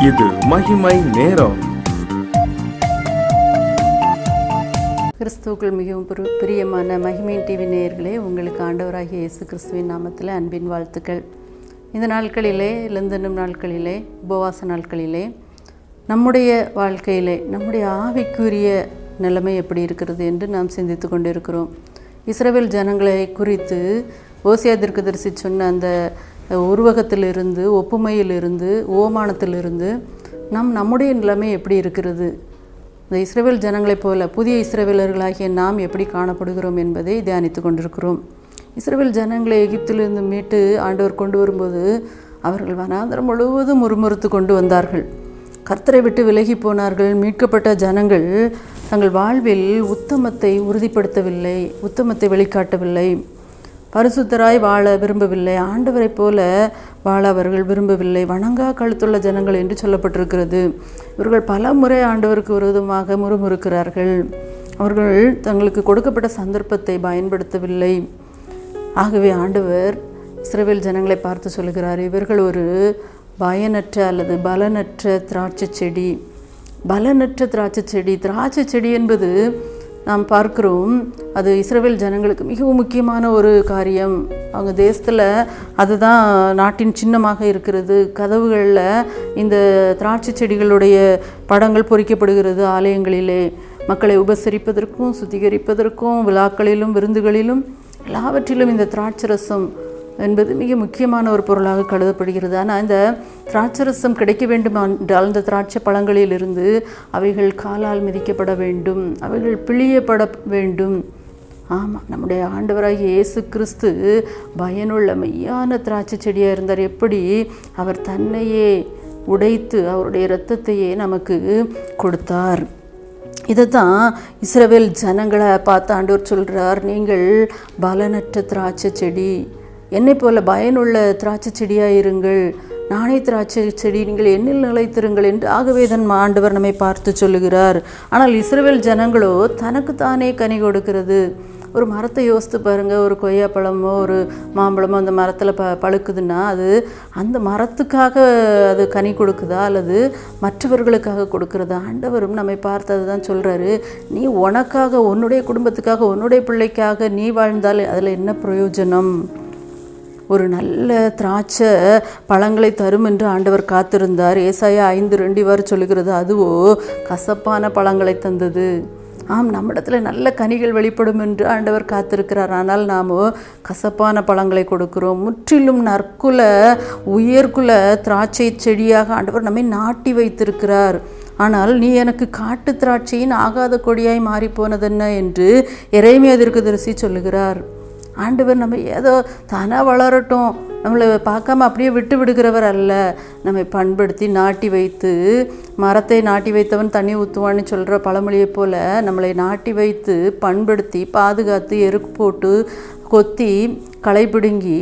இது மகிமை நேரம். கிறிஸ்துவுக்குள் மிகவும் பிரியமான மகிமை டிவி நேயர்களே, உங்களுக்கு ஆண்டவராகிய இயேசு கிறிஸ்துவின் நாமத்தில் அன்பின் வாழ்த்துக்கள். இந்த நாட்களிலே, லந்தனும் நாட்களிலே, உபவாச நாட்களிலே நம்முடைய வாழ்க்கையிலே நம்முடைய ஆவிக்குரிய நிலைமை எப்படி இருக்கிறது என்று நாம் சிந்தித்து கொண்டிருக்கிறோம். இஸ்ரவேல் ஜனங்களை குறித்து ஓசியா தீர்க்கதரிசி சொன்ன அந்த உருவகத்திலிருந்து, ஒப்புமையிலிருந்து, ஓமானத்திலிருந்து நம்முடைய நிலைமை எப்படி இருக்கிறது, இந்த இஸ்ரவேல் ஜனங்களைப் போல புதிய இஸ்ரவேலர்களாகிய நாம் எப்படி காணப்படுகிறோம் என்பதை தியானித்து கொண்டிருக்கிறோம். இஸ்ரவேல் ஜனங்களை எகிப்திலிருந்து மீட்டு ஆண்டவர் கொண்டு வரும்போது அவர்கள் வனாந்தரம் முழுவதும் முறுமுறுத்து கொண்டு வந்தார்கள். கர்த்தரை விட்டு விலகி போனார்கள். மீட்கப்பட்ட ஜனங்கள் தங்கள் வாழ்வில் உத்தமத்தை உறுதிப்படுத்தவில்லை, உத்தமத்தை வெளிக்காட்டவில்லை, பரிசுத்தராய் வாழ விரும்பவில்லை, ஆண்டவரைப் போல வாழ அவர்கள் விரும்பவில்லை. வணங்கா கழுத்துள்ள ஜனங்கள் என்று சொல்லப்பட்டிருக்கிறது. இவர்கள் பல முறை ஆண்டவருக்கு விரோதமாக முறுமுறுக்கிறார்கள். அவர்கள் தங்களுக்கு கொடுக்கப்பட்ட சந்தர்ப்பத்தை பயன்படுத்தவில்லை. ஆகவே ஆண்டவர் இஸ்ரவேல் ஜனங்களை பார்த்து சொல்கிறார், இவர்கள் ஒரு பயனற்ற அல்லது பலனற்ற திராட்சை செடி. பலனற்ற திராட்சை செடி. திராட்சை செடி என்பது நாம் பார்க்கிறோம், அது இஸ்ரவேல் ஜனங்களுக்கு மிகவும் முக்கியமான ஒரு காரியம். அவங்க தேசத்தில் அதுதான் நாட்டின் சின்னமாக இருக்கிறது. கதவுகளில் இந்த திராட்சை செடிகளுடைய படங்கள் பொறிக்கப்படுகிறது. ஆலயங்களிலே மக்களை உபசரிப்பதற்கும் சுத்திகரிப்பதற்கும் விழாக்களிலும் விருந்துகளிலும் எல்லாவற்றிலும் இந்த திராட்சரசம் என்பது மிக முக்கியமான ஒரு பொருளாக கருதப்படுகிறது. ஆனால் இந்த திராட்சரசம் கிடைக்க வேண்டும் என்றால் இந்த திராட்சை பழங்களிலிருந்து அவைகள் காலால் மிதிக்கப்பட வேண்டும், அவைகள் பிழியப்பட வேண்டும். ஆமாம், நம்முடைய ஆண்டவராகிய இயேசு கிறிஸ்து பயனுள்ள மெய்யான திராட்சை செடியாக இருந்தார். எப்படி அவர் தன்னையே உடைத்து அவருடைய இரத்தத்தையே நமக்கு கொடுத்தார். இதை தான் இஸ்ரவேல் ஜனங்களை பார்த்து ஆண்டவர் சொல்கிறார், நீங்கள் பலனற்ற திராட்சை செடி, என்னை போல பயனுள்ள திராட்சை செடியாக இருங்கள், நானே திராட்சை செடி, நீங்கள் என்னில் நிலைத்திருங்கள் என்று. ஆகவே தன் ஆண்டவர் நம்மை பார்த்து சொல்லுகிறார். ஆனால் இஸ்ரவேல் ஜனங்களோ தனக்குத்தானே கனி கொடுக்கிறது. ஒரு மரத்தை யோசித்து பாருங்கள், ஒரு கொய்யாப்பழமோ ஒரு மாம்பழமோ அந்த மரத்தில் பழுக்குதுன்னா அது அந்த மரத்துக்காக அது கனி கொடுக்குதா அல்லது மற்றவர்களுக்காக கொடுக்குறதா? ஆண்டவரும் நம்மை பார்த்து அதுதான் சொல்கிறாரு, நீ உனக்காக, உன்னுடைய குடும்பத்துக்காக, உன்னுடைய பிள்ளைக்காக நீ வாழ்ந்தால் அதில் என்ன பிரயோஜனம்? ஒரு நல்ல திராட்சை பழங்களை தரும் என்று ஆண்டவர் காத்திருந்தார். ஏசாயா 5:2 சொல்லுகிறது, அதுவோ கசப்பான பழங்களை தந்தது. ஆம், நம்மிடத்தில் நல்ல கனிகள் வெளிப்படும் என்று ஆண்டவர் காத்திருக்கிறார். ஆனால் நாம் கசப்பான பழங்களை கொடுக்கிறோம். முற்றிலும் நற்குல உயர்குல திராட்சை செடியாக ஆண்டவர் நம்மை நாட்டி வைத்திருக்கிறார். ஆனால் நீ எனக்கு காட்டு திராட்சையின் ஆகாத கொடியாய் மாறிப்போனதென்ன என்று எரேமியா தீர்க்கதரிசி சொல்லுகிறார். ஆண்டவர் நம்ம ஏதோ தானாக வளரட்டும், நம்மளை பார்க்காம அப்படியே விட்டு விடுகிறவர் அல்ல. நம்மை பண்படுத்தி நாட்டி வைத்து, மரத்தை நாட்டி வைத்தவன் தண்ணி ஊற்றுவான்னு சொல்கிற பழமொழியைப் போல் நம்மளை நாட்டி வைத்து பண்படுத்தி பாதுகாத்து எருக்கு போட்டு கொத்தி களை பிடுங்கி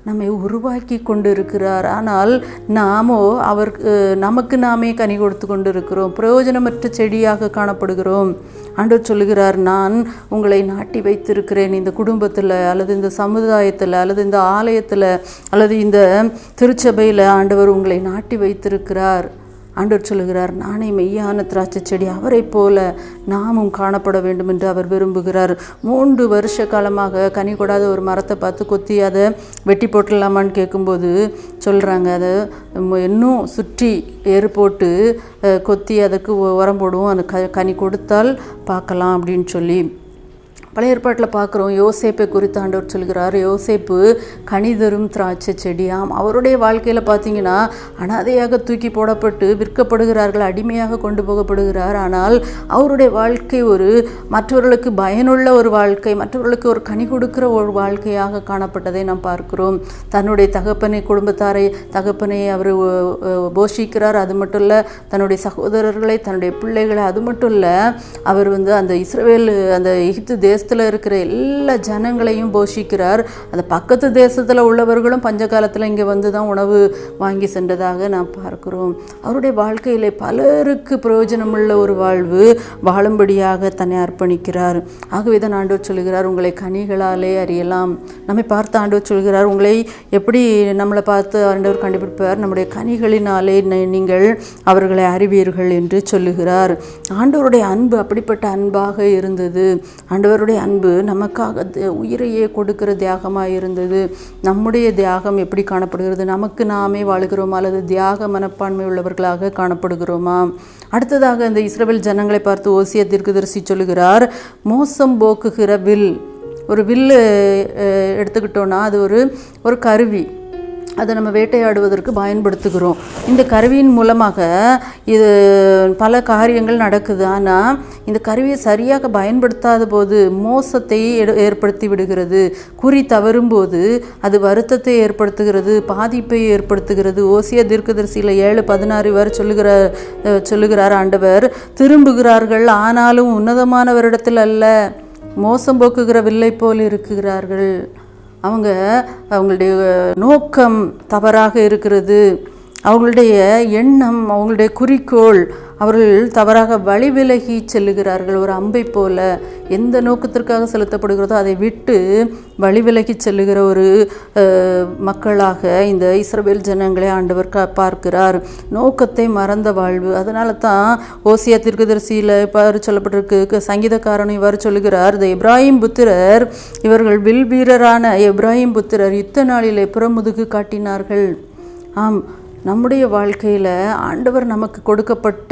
நம்மை உருவாக்கி கொண்டு இருக்கிறார். ஆனால் நாமோ நமக்கு நாமே கனி கொடுத்து கொண்டு இருக்கிறோம், பிரயோஜனமற்ற செடியாக காணப்படுகிறோம். ஆண்டவர் சொல்லுகிறார், நான் உங்களை நாட்டி வைத்திருக்கிறேன். இந்த குடும்பத்தில் அல்லது இந்த சமுதாயத்தில் அல்லது இந்த ஆலயத்தில் அல்லது இந்த திருச்சபையில் ஆண்டவர் உங்களை நாட்டி வைத்திருக்கிறார். ஆண்டவர் சொல்லுகிறார், நானே மெய்யான திராட்சை செடி, அவரை போல நாமும் காணப்பட வேண்டும் என்று அவர் விரும்புகிறார். 3 வருஷ காலமாக கனி கொடாத ஒரு மரத்தை பார்த்து கொத்தி அதை வெட்டி போட்டுடலாமான்னு கேட்கும்போது சொல்கிறாங்க, அதை இன்னும் சுற்றி ஏறு போட்டு கொத்தி அதுக்கு உரம் போடுவோம், அந்த கனி கொடுத்தால் பார்க்கலாம் அப்படின்னு சொல்லி. பழைய ஏற்பாட்டில் பார்க்குறோம், யோசேப்பை குறித்து ஆண்டவர் சொல்கிறார், யோசேப்பு கனிதரும் திராட்சை செடியாம். அவருடைய வாழ்க்கையில் பார்த்தீங்கன்னா அனாதையாக தூக்கி போடப்பட்டு விற்கப்படுகிறார்கள், அடிமையாக கொண்டு போகப்படுகிறார். ஆனால் அவருடைய வாழ்க்கை ஒரு மற்றவர்களுக்கு பயனுள்ள ஒரு வாழ்க்கை, மற்றவர்களுக்கு ஒரு கனி கொடுக்கிற ஒரு வாழ்க்கையாக காணப்பட்டதை நாம் பார்க்கிறோம். தன்னுடைய தகப்பனை அவர் போஷிக்கிறார். அது மட்டும் இல்லை, தன்னுடைய சகோதரர்களை, தன்னுடைய பிள்ளைகளை, அது மட்டும் இல்லை, அவர் அந்த இஸ்ரவேல் அந்த எகிப்து தேசத்தில் தேசத்தில் இருக்கிற எல்லா ஜனங்களையும் போஷிக்கிறார். அந்த பக்கத்து தேசத்தில் உள்ளவர்களும் பஞ்ச காலத்தில் இங்கே வந்து தான் உணவு வாங்கி சென்றதாக நாம் பார்க்கிறோம். அவருடைய வாழ்க்கையில் பலருக்கு பிரயோஜனமுள்ள ஒரு வாழ்வு வாழும்படியாக தன்னை அர்ப்பணிக்கிறார். ஆகவே தான் ஆண்டவர் சொல்கிறார், உங்களை கனிகளாலே அறியலாம். நம்மை பார்த்து ஆண்டவர் சொல்கிறார், உங்களை எப்படி நம்மளை பார்த்து ஆண்டவர் கண்டுபிடிப்பார், நம்முடைய கனிகளினாலே நீங்கள் அவர்களை அறிவீர்கள் என்று சொல்லுகிறார். ஆண்டவருடைய அன்பு அப்படிப்பட்ட அன்பாக இருந்தது. ஆண்டவருடைய அன்பு நமக்காக உயிரையே கொடுக்கிற தியாகமாக இருந்தது. நம்முடைய தியாகம் எப்படி காணப்படுகிறது? நமக்கு நாமே வாழுகிறோமா அல்லது தியாக மனப்பான்மை உள்ளவர்களாக காணப்படுகிறோமா? அடுத்ததாக இந்த இஸ்ரவேல் ஜனங்களை பார்த்து ஓசியா தீர்க்கதரிசி சொல்லுகிறார், மோசம் போக்குகிற வில். ஒரு வில்லு எடுத்துக்கிட்டோன்னா அது ஒரு கருவி. அதை நம்ம வேட்டையாடுவதற்கு பயன்படுத்துகிறோம். இந்த கருவியின் மூலமாக இது பல காரியங்கள் நடக்குது. ஆனால் இந்த கருவியை சரியாக பயன்படுத்தாத போது மோசத்தை ஏற்படுத்தி விடுகிறது. குறி தவறும்போது அது வருத்தத்தை ஏற்படுத்துகிறது, பாதிப்பை ஏற்படுத்துகிறது. ஓசியா தீர்க்கதரிசியில் 7:16 வரை சொல்லுகிறார் ஆண்டவர், திரும்புகிறார்கள் ஆனாலும் உன்னதமானவரிடத்தில் அல்ல, மோசம் போக்குகிற வில்லை போல் இருக்கிறார்கள். அவங்களுடைய நோக்கம் தவறாக இருக்கிறது. அவங்களுடைய எண்ணம், அவங்களுடைய குறிக்கோள், அவர்கள் தவறாக வழி விலகி செல்லுகிறார்கள். ஒரு அம்பை போல எந்த நோக்கத்திற்காக செலுத்தப்படுகிறதோ அதை விட்டு வழி விலகி செல்லுகிற ஒரு மக்களாக இந்த இஸ்ரவேல் ஜனங்களை ஆண்டவர் பார்க்கிறார். நோக்கத்தை மறந்த வாழ்வு. அதனால தான் ஓசியா தீர்க்கதரிசியில் இவ்வாறு சொல்லப்பட்டிருக்கு. சங்கீதக்காரன் இவ்வாறு சொல்லுகிறார், இந்த எப்ராஹிம் புத்திரர், இவர்கள் வில் வீரரான எப்ராஹிம் புத்திரர் யுத்த நாளிலே புறமுதுகு காட்டினார்கள். ஆம், நம்முடைய வாழ்க்கையில் ஆண்டவர் நமக்கு கொடுக்கப்பட்ட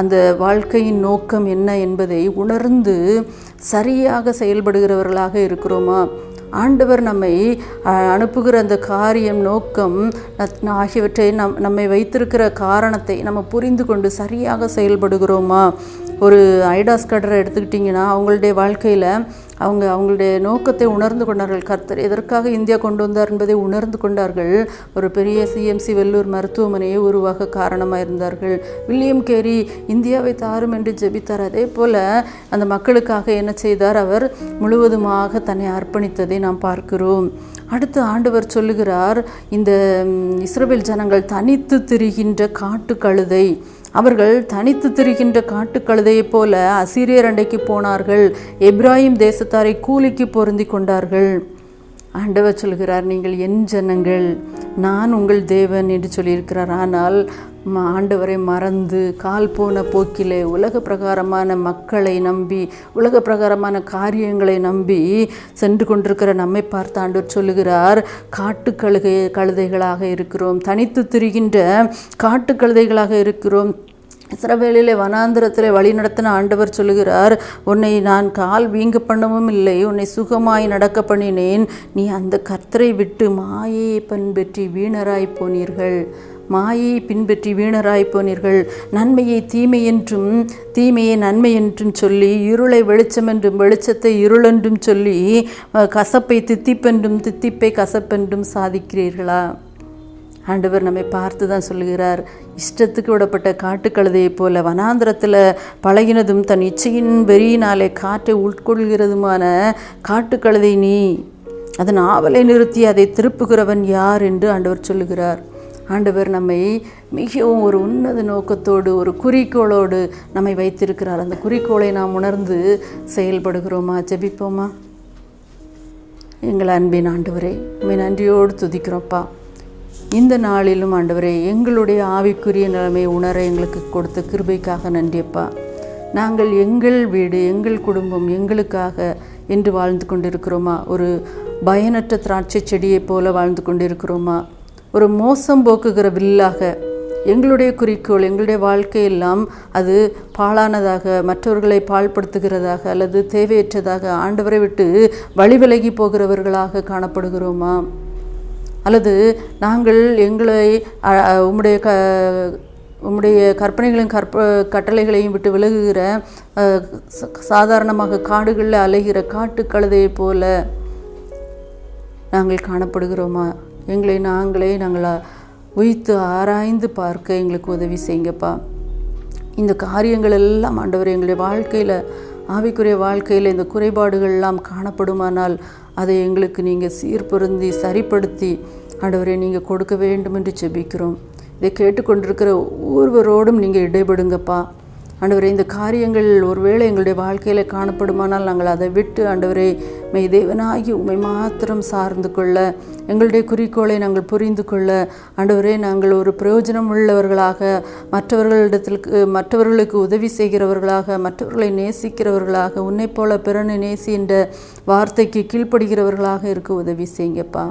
அந்த வாழ்க்கையின் நோக்கம் என்ன என்பதை உணர்ந்து சரியாக செயல்படுகிறவர்களாக இருக்கிறோமா? ஆண்டவர் நம்மை அனுப்புகிற அந்த காரியம், நோக்கம் ஆகியவற்றை நம்மை வைத்திருக்கிற காரணத்தை நம்ம புரிந்து கொண்டு சரியாக செயல்படுகிறோமா? ஒரு ஐடாஸ் கடரை எடுத்துக்கிட்டிங்கன்னா அவங்களுடைய வாழ்க்கையில் அவங்களுடைய நோக்கத்தை உணர்ந்து கொண்டார்கள். கர்த்தர் எதற்காக இந்தியா கொண்டு வந்தார் என்பதை உணர்ந்து கொண்டார்கள். ஒரு பெரிய சிஎம்சி வெள்ளூர் மருத்துவமனையை உருவாக காரணமாக இருந்தார்கள். வில்லியம் கேரி இந்தியாவை தாரும் என்று ஜெபித்தார். அதே போல் அந்த மக்களுக்காக என்ன செய்தார்? அவர் முழுவதுமாக தன்னை அர்ப்பணித்ததை நாம் பார்க்கிறோம். அடுத்து ஆண்டவர் சொல்லுகிறார், இந்த இஸ்ரவேல் ஜனங்கள் தனித்து திரிகின்ற காட்டு கழுதை. அவர்கள் தனித்து திரிகின்ற காட்டு கழுதையைப் போல அசீரியர் அண்டைக்கு போனார்கள். எப்ராஹிம் தேசத்தாரை கூலிக்கு பொருந்தி கொண்டார்கள். ஆண்டவர் சொல்கிறார், நீங்கள் என் ஜனங்கள், நான் உங்கள் தேவன் என்று சொல்லியிருக்கிறார். ஆனால் ஆண்டவரை மறந்து கால் போன போக்கிலே உலக பிரகாரமான மக்களை நம்பி, உலக பிரகாரமான காரியங்களை நம்பி சென்று கொண்டிருக்கிற நம்மை பார்த்து ஆண்டவர் சொல்லுகிறார், காட்டு கழுதைகளாக இருக்கிறோம், தனித்து திரிகின்ற காட்டு கழுதைகளாக இருக்கிறோம். இஸ்ரவேலிலே வனாந்திரத்தில் வழி நடத்தின ஆண்டவர் சொல்லுகிறார், உன்னை நான் கால் வீங்க பண்ணவும் இல்லை, உன்னை சுகமாய் நடக்க பண்ணினேன். நீ அந்த கர்த்தரை விட்டு மாயையை பின்பற்றி வீணராய் போனீர்கள். மாயை பின்பற்றி வீணராய் போனீர்கள். நன்மையை தீமை என்றும் தீமையை நன்மை என்றும் சொல்லி, இருளை வெளிச்சம் என்றும் வெளிச்சத்தை இருளென்றும் சொல்லி, கசப்பை தித்திப்பென்றும் தித்திப்பை கசப்பென்றும் சாதிக்கிறீர்களா? ஆண்டவர் நம்மை பார்த்து தான் சொல்லுகிறார், இஷ்டத்துக்கு விடப்பட்ட காட்டுக்கழுதையைப் போல வனாந்திரத்தில் பழகினதும் தன் இச்சையின் வெறியினாலே காற்றை உட்கொள்கிறதுமான காட்டுக்கழுதை நீ. அதன் ஆவலை நிறுத்தி அதை திருப்புகிறவன் யார் என்று ஆண்டவர் சொல்லுகிறார். ஆண்டவர் நம்மை மிகவும் ஒரு உன்னத நோக்கத்தோடு, ஒரு குறிக்கோளோடு நம்மை வைத்திருக்கிறார். அந்த குறிக்கோளை நாம் உணர்ந்து செயல்படுகிறோமா? ஜெபிப்போமா? எங்கள் அன்பின் ஆண்டவரே, உம்மை நன்றியோடு துதிக்கிறோம்ப்பா. இந்த நாளிலும் ஆண்டவரே, எங்களுடைய ஆவிக்குரிய நிலைமையை உணர எங்களுக்கு கொடுத்த கிருபைக்காக நன்றியப்பா. நாங்கள் எங்கள் வீடு, எங்கள் குடும்பம், எங்களுக்காக என்று வாழ்ந்து கொண்டிருக்கிறோமா? ஒரு பயனற்ற திராட்சை செடியைப் போல வாழ்ந்து கொண்டிருக்கிறோமா? ஒரு மோசம் போக்குகிற வில்லாக எங்களுடைய குறிக்கோள், எங்களுடைய வாழ்க்கையெல்லாம் அது பாழானதாக, மற்றவர்களை பாழ்படுத்துகிறதாக அல்லது தேவையற்றதாக, ஆண்டவரை விட்டு வழி விலகி போகிறவர்களாக காணப்படுகிறோமா? அல்லது நாங்கள் எங்களை உம்முடைய கற்பனைகளையும் கட்டளைகளையும் விட்டு விலகுகிற சாதாரணமாக காடுகளில் அலைகிற காட்டு கழுதையை போல நாங்கள் காணப்படுகிறோமா? எங்களை நாங்கள் உய்த்து ஆராய்ந்து பார்க்க எங்களுக்கு உதவி செய்யுங்கப்பா. இந்த காரியங்கள் எல்லாம் ஆண்டவர் எங்களுடைய வாழ்க்கையில் ஆவிக்குரிய வாழ்க்கையில் இந்த குறைபாடுகள் எல்லாம் காணப்படுமானால் அதை எங்களுக்கு நீங்கள் சீர்பொருந்தி சரிப்படுத்தி ஆண்டவரே நீங்கள் கொடுக்க வேண்டும் என்று ஜெபிக்கிறோம். இதை கேட்டுக்கொண்டிருக்கிற ஒவ்வொருவரோடும் நீங்கள் இடைபடுங்கப்பா. ஆண்டவரே, இந்த காரியங்கள் ஒருவேளை எங்களுடைய வாழ்க்கையில் காணப்படுமானால் நாங்கள் அதை விட்டு ஆண்டவரே மெய் தேவனாகி உம்மை மாத்திரம் சார்ந்து கொள்ள, எங்களுடைய குறிக்கோளை நாங்கள் புரிந்து கொள்ள, ஆண்டவரே நாங்கள் ஒரு பிரயோஜனம் உள்ளவர்களாக, மற்றவர்களுக்கு உதவி செய்கிறவர்களாக, மற்றவர்களை நேசிக்கிறவர்களாக, உன்னை போல பிறனை நேசி என்ற வார்த்தைக்கு கீழ்ப்படுகிறவர்களாக இருக்க உதவி செய்யுங்கப்பா.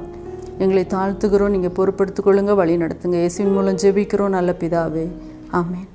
எங்களை தாழ்த்துகிறோம், நீங்கள் பொறுப்படுத்திக் கொள்ளுங்க, வழி நடத்துங்க. இயேசுவின் மூலம் ஜெபிக்கிறோம் நல்ல பிதாவே, ஆமென்.